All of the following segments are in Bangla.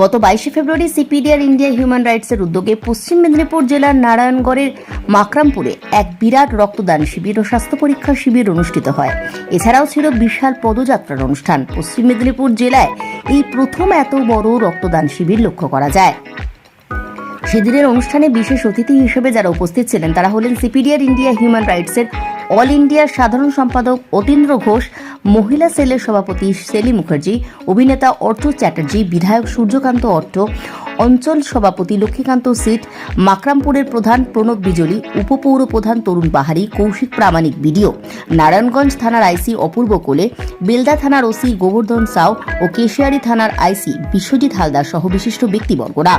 গত 22 ফেব্রুয়ারি সিপিডিআর ইন্ডিয়া হিউম্যান রাইটসের উদ্যোগে পশ্চিম মেদিনীপুর জেলার নারায়ণগড়ের মাকরামপুরে এক বিরাট রক্তদান শিবির ও স্বাস্থ্য পরীক্ষা শিবির অনুষ্ঠিত হয়। এছাড়াও ছিল বিশাল পদযাত্রার অনুষ্ঠান। পশ্চিম মেদিনীপুর জেলায় এই প্রথম এত বড় রক্তদান শিবির লক্ষ্য করা যায়। সেদিনের অনুষ্ঠানে বিশেষ অতিথি হিসেবে যারা উপস্থিত ছিলেন তারা হলেন সিপিডিআর ইন্ডিয়া হিউম্যান রাইটসের অল ইন্ডিয়ার সাধারণ সম্পাদক অতীন্দ্র ঘোষ, মহিলা সেলের সভাপতি সেলি মুখার্জি, অভিনেতা অর্থ চ্যাটার্জি, বিধায়ক সূর্যকান্ত অর্থ, অঞ্চল সভাপতি লক্ষ্মীকান্ত সিট, মাকরামপুরের প্রধান প্রণব বিজলি, উপপৌর প্রধান তরুণ পাহাড়ি, কৌশিক প্রামাণিক বিডিও, নারায়ণগঞ্জ থানার আইসি অপূর্ব কোলে, বেলদা থানার ওসি গোবর্ধন সাউ ও কেশিয়ারি থানার আইসি বিশ্বজিৎ হালদার সহ বিশিষ্ট ব্যক্তিবর্গরা।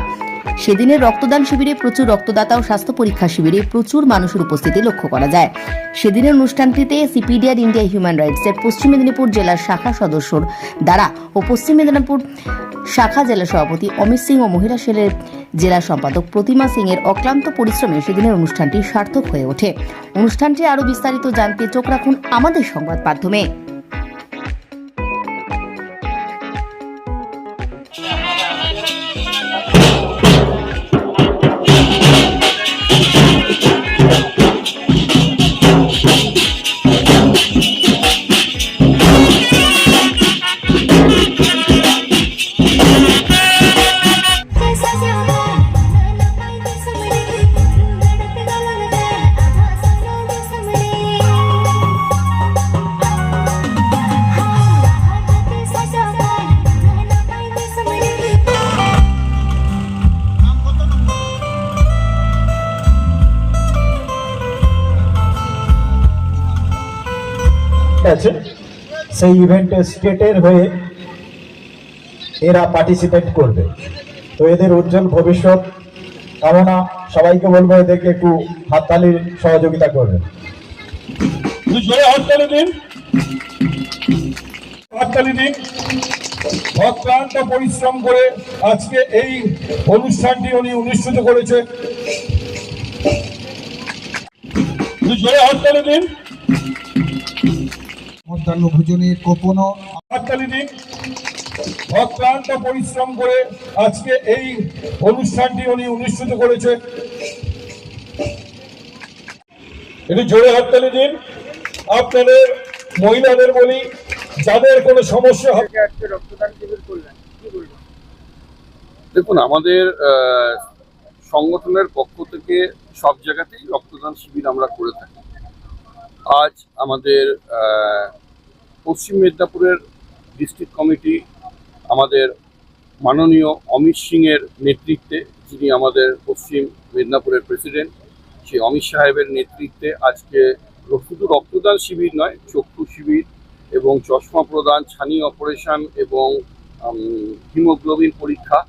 সেদিনের রক্তদান শিবিরে প্রচুর রক্তদাতা ও স্বাস্থ্য পরীক্ষা শিবিরে প্রচুর মানুষের উপস্থিতি লক্ষ্য করা যায়। সেদিনের অনুষ্ঠানটিতে সিপিডিআর ইন্ডিয়া হিউম্যান রাইটসের পশ্চিম মেদিনীপুর জেলার শাখা সদস্যর দ্বারা ও পশ্চিম মেদিনীপুর শাখা জেলা সভাপতি অমিত সিং ও মহিলা সেলের জেলা সম্পাদক প্রতিমা সিং এর অক্লান্ত পরিশ্রমে সেদিনের অনুষ্ঠানটি সার্থক হয়ে ওঠে। অনুষ্ঠানটি আরও বিস্তারিত জানতে চোখ রাখুন আমাদের সংবাদ মাধ্যমে। আছে সেই ইভেন্টে স্টেটের হয়ে এরা পার্টিসিপেট করবে। তো এদের উজ্জ্বল ভবিষ্যৎ কামনা সবাইকে বলবো এদেরকে একটু হাততালির সহযোগিতা করবে। হাততালি দিন। অক্লান্ত পরিশ্রম করে আজকে এই অনুষ্ঠানটি উনি অনুষ্ঠিত করেছে। হাততালি দিন। মধ্যাহ্ন ভোজনের কোপনও হাততালি দিন। অক্লান্ত পরিশ্রম করে আজকে এই অনুষ্ঠানটি উনি অনুষ্ঠিত করেছে। একটু জোরে হাততালি দিন। আপনাদের মহিলাদের বলি, যাদের কোনো সমস্যা হয় আজকে রক্তদান শিবির করলেন, কি বলবেন? দেখুন, আমাদের সংগঠনের পক্ষ থেকে সব জায়গাতেই রক্তদান শিবির আমরা করে থাকি। আজ আমাদের পশ্চিম মেদিনীপুরের ডিস্ট্রিক্ট কমিটি আমাদের মাননীয় অমিত সিংয়ের নেতৃত্বে, যিনি আমাদের পশ্চিম মেদিনীপুরের প্রেসিডেন্ট, সেই অমিত সাহেবের নেতৃত্বে আজকে শুধু রক্তদান শিবির নয়, চক্ষু শিবির এবং চশমা প্রদান, ছানি অপারেশন এবং হিমোগ্লোবিন পরীক্ষা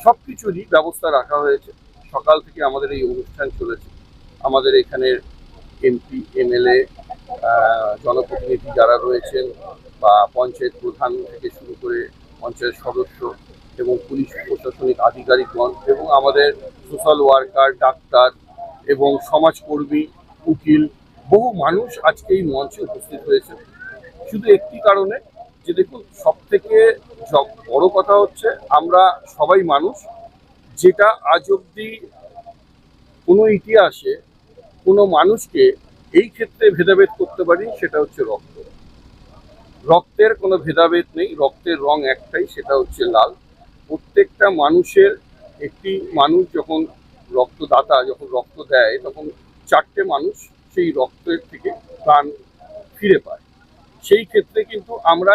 সব কিছুরই ব্যবস্থা রাখা হয়েছে। সকাল থেকে আমাদের এই অনুষ্ঠান চলেছে। আমাদের এখানের এমপি, এমএলএ, জনপ্রতিনিধি যারা রয়েছেন বা পঞ্চায়েত প্রধান থেকে শুরু করে পঞ্চায়েত সদস্য এবং পুলিশ প্রশাসনিক আধিকারিকগণ এবং আমাদের সোশ্যাল ওয়ার্কার, ডাক্তার এবং সমাজকর্মী, উকিল, বহু মানুষ আজকে এই মঞ্চে উপস্থিত হয়েছে শুধু একটি কারণে, যে দেখুন, সব থেকে বড় কথা হচ্ছে আমরা সবাই মানুষ। যেটা আজ অবধি কোনো ইতিহাসে কোনো মানুষকে এই ক্ষেত্রে ভেদাভেদ করতে পারি, সেটা হচ্ছে রক্ত। রক্তের কোনো ভেদাভেদ নেই, রক্তের রং একটাই, সেটা হচ্ছে লাল। প্রত্যেকটা মানুষের, একটি মানুষ যখন রক্তদাতা যখন রক্ত দেয় তখন চারটে মানুষ সেই রক্তের থেকে প্রাণ ফিরে পায়। সেই ক্ষেত্রে কিন্তু আমরা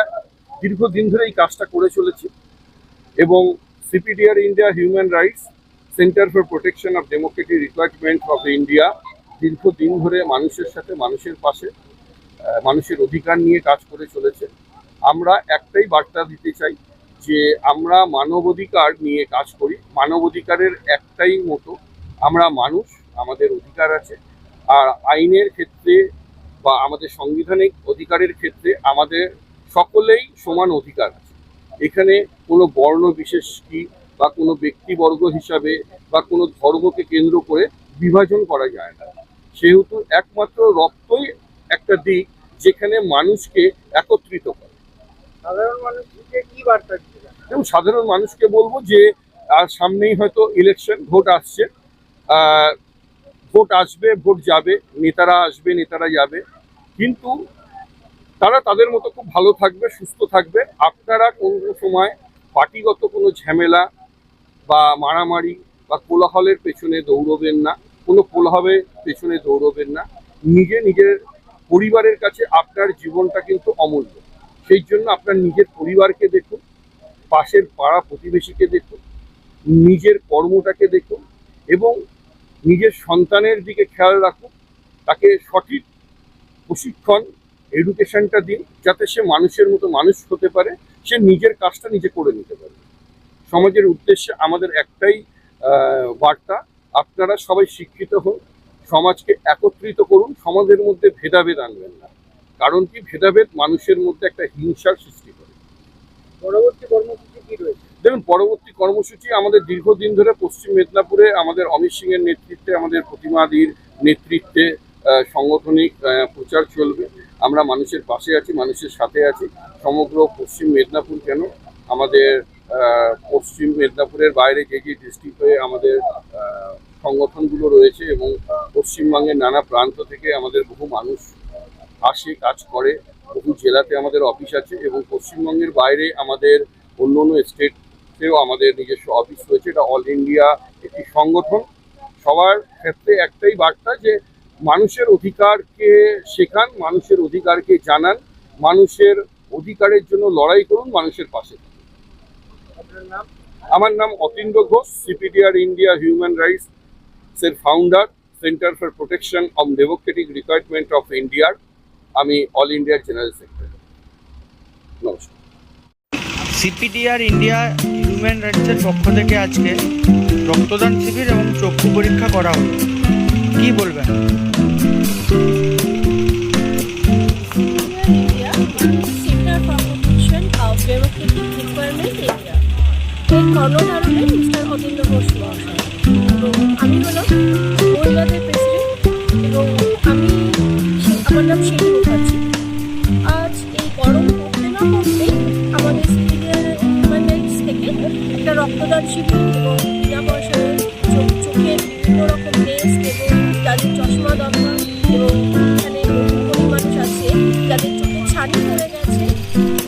দীর্ঘদিন ধরে এই কাজটা করে চলেছি এবং CPDR India human rights centre for protection of democratic requirement of India দীর্ঘদিন ধরে মানুষের সাথে, মানুষের পাশে, মানুষের অধিকার নিয়ে কাজ করে চলেছে। আমরা একটাই বার্তা দিতে চাই যে আমরা মানবাধিকার নিয়ে কাজ করি। মানবাধিকারের একটাই মতো, আমরা মানুষ, আমাদের অধিকার আছে। আর আইনের ক্ষেত্রে বা আমাদের সাংবিধানিক অধিকারের ক্ষেত্রে আমাদের সকলেই সমান অধিকার আছে। এখানে কোনো বর্ণ বিশেষ কি বা কোনো ব্যক্তিবর্গ হিসাবে বা কোনো ধর্মকে কেন্দ্র করে বিভাজন করা যায় না। সেহেতু একমাত্র রক্তই একটা দিক যেখানে মানুষকে একত্রিত করে। সাধারণ মানুষকে কি বার্তা দিতে চান? এবং সাধারণ মানুষকে বলবো যে আর সামনেই হয়তো ইলেকশন, ভোট আসছে, ভোট আসবে, ভোট যাবে, নেতারা আসবে, নেতারা যাবে, কিন্তু তারা তাদের মতো খুব ভালো থাকবে, সুস্থ থাকবে। আপনারা কোনো সময় পার্টিগত কোনো ঝামেলা বা মারামারি বা কোলাহলের পেছনে দৌড়বেন না, কোনো কোলাহলের পেছনে দৌড়বেন না। নিজের পরিবারের কাছে আপনার জীবনটা কিন্তু অমূল্য। সেই জন্য আপনার নিজের পরিবারকে দেখুন, পাশের পাড়া প্রতিবেশীকে দেখুন, নিজের কর্মটাকে দেখুন এবং নিজের সন্তানের দিকে খেয়াল রাখুন। তাকে সঠিক প্রশিক্ষণ, এডুকেশনটা দিন, যাতে সে মানুষের মতো মানুষ হতে পারে, সে নিজের কাজটা নিজে করে নিতে পারে। সমাজের উদ্দেশ্যে আমাদের একটাই বার্তা, আপনারা সবাই শিক্ষিত হন, সমাজকে একত্রিত করুন, সমাজের মধ্যে ভেদাভেদ আনবেন না। কারণ কি, ভেদাভেদ মানুষের মধ্যে একটা হিংসার সৃষ্টি করে। পরবর্তী কর্মসূচি কি রয়েছে? দেখুন, পরবর্তী কর্মসূচি আমাদের দীর্ঘদিন ধরে পশ্চিম মেদিনীপুরে আমাদের অমিত সিং এর নেতৃত্বে, আমাদের প্রতিমাদির নেতৃত্বে সাংগঠনিক প্রচার চলবে। আমরা মানুষের পাশে আছি, মানুষের সাথে আছি। সমগ্র পশ্চিম মেদিনীপুর কেন, আমাদের পশ্চিম মেদিনীপুরের বাইরে যে ডিস্ট্রিক্ট হয়ে আমাদের সংগঠনগুলো রয়েছে এবং পশ্চিমবঙ্গের নানা প্রান্ত থেকে আমাদের বহু মানুষ আসে, কাজ করে। বহু জেলাতে আমাদের অফিস আছে এবং পশ্চিমবঙ্গের বাইরে আমাদের অন্য অন্য স্টেটেও আমাদের নিজস্ব অফিস রয়েছে। এটা অল ইন্ডিয়া একটি সংগঠন। সবার ক্ষেত্রে একটাই বার্তা যে মানুষের অধিকারকে শেখান, মানুষের অধিকারকে জানান, মানুষের অধিকারের জন্য লড়াই করুন, মানুষের পাশে থাকুন। আমার নাম Atindra Ghosh, CPDR India human rights এর founder, centre for protection of democratic requirement of ইন্ডিয়ার আমি অল ইন্ডিয়ার জেনারেল সেক্রেটারি। নমস্কার। সিপিডিআর ইন্ডিয়া হিউম্যান রাইটসের পক্ষ থেকে আজকে রক্তদান শিবির এবং চক্ষু পরীক্ষা করা হলো, কি বলবেন? Centre for protection of democratic requirement India এর কর্ণধারণে মিস্টার অতীন্দ্র ঘোষ মহাশয় এবং আমি হলাম মহিলাদের প্রেসিডেন্ট এবং আমার নাম শেরি মুখার্জি। আজ এই গরম পড়তে না পড়তেই আমাদের সিপিডিআর হিউম্যান রাইটস থেকে একটা রক্তদান শিবির এবং বিনা পয়সায় চোখের বিভিন্ন রকম টেস্ট এবং যাদের চশমা দরকার এবং এখানে বহু মানুষ আছে যাদের চোখে ছানি পড়ে গেছে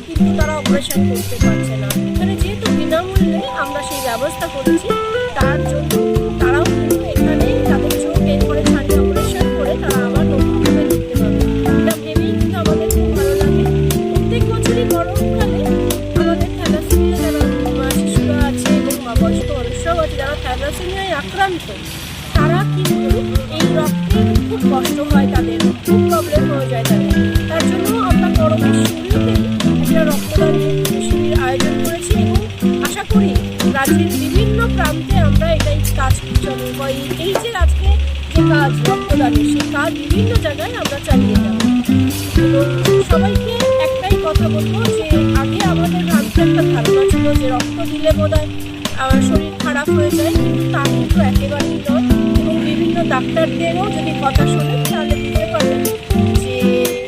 কিন্তু তারা অপারেশন করতে পারছে না। এখানে যেহেতু বিনামূল্যে আমরা সেই ব্যবস্থা করেছি, তার জন্য তারাও কিন্তু এখানে তাদের চোখ এরপরে ছানি অপারেশন করে তারা আবার নতুনভাবে দেখতে পাবে। এটা ভেবেই কিন্তু আমাদের খুব ভালো লাগে। প্রত্যেক বছরই গরমকালে আমাদের থ্যালাসেমিয়া যারা শিশুরা আছে এবং বয়স্ক মানুষরাও আছে যারা থ্যালাসেমিয়ায় আক্রান্ত, তারা কিন্তু এই রক্তে খুব কষ্ট হয়, তাদের খুব প্রবলেম হয়ে যায় তাদের। তার জন্য আমরা গরমের শুরুতেই একটা রক্তদান শিবির আয়োজন করেছি এবং আশা করি রাজ্যের বিভিন্ন প্রান্তে আমরা এটাই কাজ এই যে আজকে যে কাজ রক্তদানের, সেই কাজ বিভিন্ন জায়গায় আমরা চালিয়ে যাব। এবং সবাইকে একটাই কথা বলবো যে আগে আমাদের ভ্রান্ত একটা ধারণা ছিল যে রক্ত দিলে বোধহয় শরীর খারাপ হয়ে যায়, কিন্তু তা কিন্তু একেবারেই নয়। এবং বিভিন্ন ডাক্তারদেরও যদি কথা শোনেন তাহলে বুঝতে পারবেন যে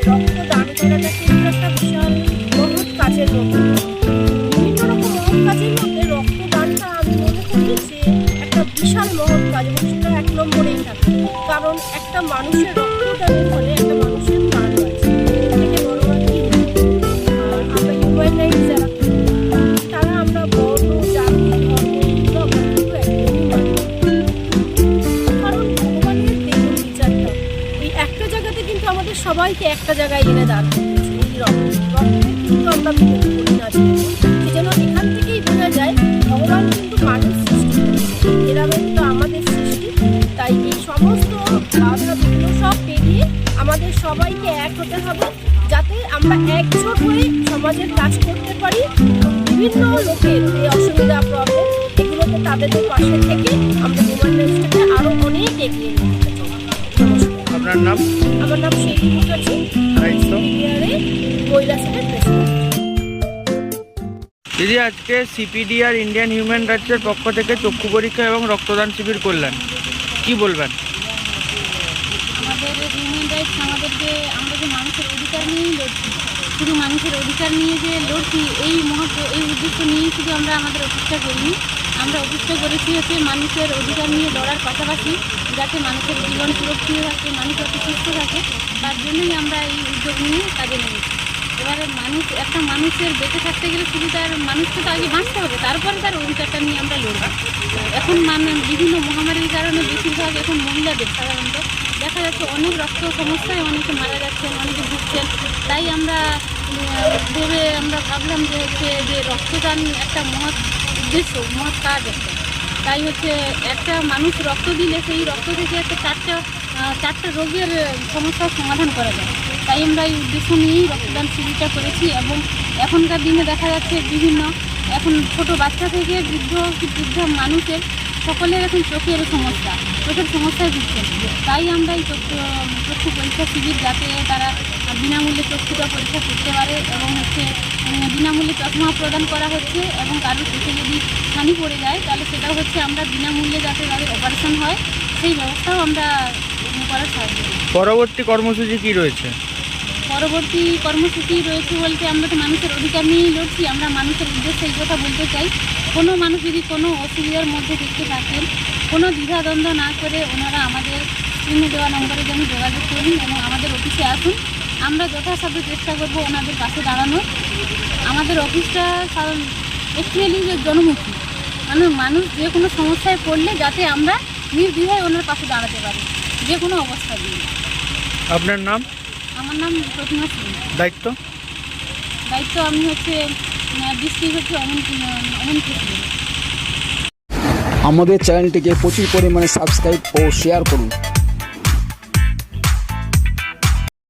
রক্ত দান করাটা কিন্তু একটা বিশাল মহৎ কাজের মধ্যে। বিভিন্ন রকম মহৎ কাজের মধ্যে রক্তদানটা আমি মনে করি যে একটা বিশাল মহৎ কাজ এবং সেটা 1 নম্বরেই থাকে। কারণ একটা মানুষের রক্তদানের ফলে একটা মানুষের প্রাণ বাঁচে, এর থেকে বড় আর কি। আর আমরা হিউম্যান রাইটস যারা তারা আমরা বর্ণ, জাতি, ধর্ম এগুলো আমরা কিন্তু একদমই মানি। কারণ ভগবানের দেখুন বিচারটা এই একটা জায়গাতে কিন্তু আমাদের সবাইকে একটা জায়গায় এনে দাঁড় করতেছে। এই রক্তের কিন্তু আমরা বিরোধী করি না, সেজন্য এখান থেকেই বোঝা যায় ভগবান কিন্তু মানুষ সৃষ্টি করেছে, এরা কিন্তু আমাদের সৃষ্টি। তাই এই সমস্ত বাধা বিঘ্ন সব পেরিয়ে আমাদের সবাইকে এক হতে হবে, যাতে আমরা একজোট হয়ে সমাজের কাজ করতে পারি এবং বিভিন্ন লোকের যে অসুবিধা প্রবলেম এগুলোকে তাদের পাশে থেকে আমরা হিউম্যান রাইটসটাকে আরও অনেক এগিয়ে নিয়ে যেতে চাই। আপনার নাম? আমার নাম শেরি মুখার্জি, মহিলা সেলের প্রেসিডেন্ট। দিদি, আজকে সিপিডিআর ইন্ডিয়ান হিউম্যান রাইটসের পক্ষ থেকে চক্ষু পরীক্ষা এবং রক্তদান শিবির করলেন, কি বলবেন? আমাদের হিউম্যান রাইটস আমাদেরকে, আমরা যে মানুষের অধিকার নিয়েই লড়ছি, শুধু মানুষের অধিকার নিয়ে যে লড়ছি এই উদ্দেশ্য নিয়েই শুধু আমরা আমাদের অফিসটা করিনি। আমরা অফিসটা করেছি হচ্ছে মানুষের অধিকার নিয়ে লড়ার পাশাপাশি যাতে মানুষের জীবন সুরক্ষিত থাকে, মানুষ যাতে সুস্থ থাকে, তার জন্যই আমরা এই উদ্যোগ নিয়ে কাজে নেমেছি। এবারে একটা মানুষের বেঁচে থাকতে গেলে শুধু তার মানুষকে তো আগে বাঁচতে হবে, তারপরে তার অধিকারটা নিয়ে আমরা লড়ব। এখন বিভিন্ন মহামারীর কারণে বেশিরভাগ এখন মহিলাদের সাধারণত দেখা যাচ্ছে অনেক রক্ত সমস্যায় অনেকে মারা যাচ্ছেন, অনেকে ভুগছেন। তাই আমরা ভাবলাম যে রক্তদান একটা মহৎ উদ্দেশ্য, মহৎ কাজ একটা। তাই একটা মানুষ রক্ত দিলে সেই রক্ত থেকে চারটা রোগের সমস্যার সমাধান করা যায়। তাই আমরা এই উদ্দেশ্য নিয়েই রক্তদান শিবিরটা করেছি। এবং এখনকার দিনে দেখা যাচ্ছে এখন ছোট বাচ্চা থেকে বৃদ্ধ মানুষের সকলের এখন চোখের সমস্যায় ভুগছেন। তাই আমরা এই চক্ষু পরীক্ষা শিবির, যাতে তারা বিনামূল্যে চক্ষুটা পরীক্ষা করতে পারে এবং বিনামূল্যে চশমা প্রদান করা হচ্ছে। এবং কারোর চোখে যদি ছানি পড়ে যায় তাহলে সেটাও আমরা বিনামূল্যে যাতে তাদের অপারেশন হয় সেই ব্যবস্থাও আমরা করার সাহায্য করি। পরবর্তী কর্মসূচি কি রয়েছে? পরবর্তী কর্মসূচি রয়েছে বলতে আমরা তো মানুষের অধিকার নিয়েই লড়ছি। আমরা মানুষের উদ্দেশ্যে এই কথা বলতে চাই, কোনো মানুষ যদি কোনো অসুবিধার মধ্যে দেখতে থাকেন, কোনো দ্বিধাদ্বন্দ্ব না করে ওনারা আমাদের স্ক্রিনে দেওয়া নম্বরে যেন যোগাযোগ করুন এবং আমাদের অফিসে আসুন। আমরা যথাসাধ্য চেষ্টা করব ওনাদের পাশে দাঁড়ানোর। আমাদের অফিসটা অ্যাকচুয়ালি জনমুখী, মানুষ যে কোনো সমস্যায় পড়লে যাতে আমরা নির্দ্বিধায় ওনার পাশে দাঁড়াতে পারি যে কোনো অবস্থা দিয়ে। আপনার নাম? আমার নাম প্রতিমা সিং। দায়িত্ব? আমি ডিস্ট্রিক্ট অমন প্রেসিডেন্ট। আমাদের চ্যানেলটিকে প্রচুর পরিমাণে সাবস্ক্রাইব ও শেয়ার করুন।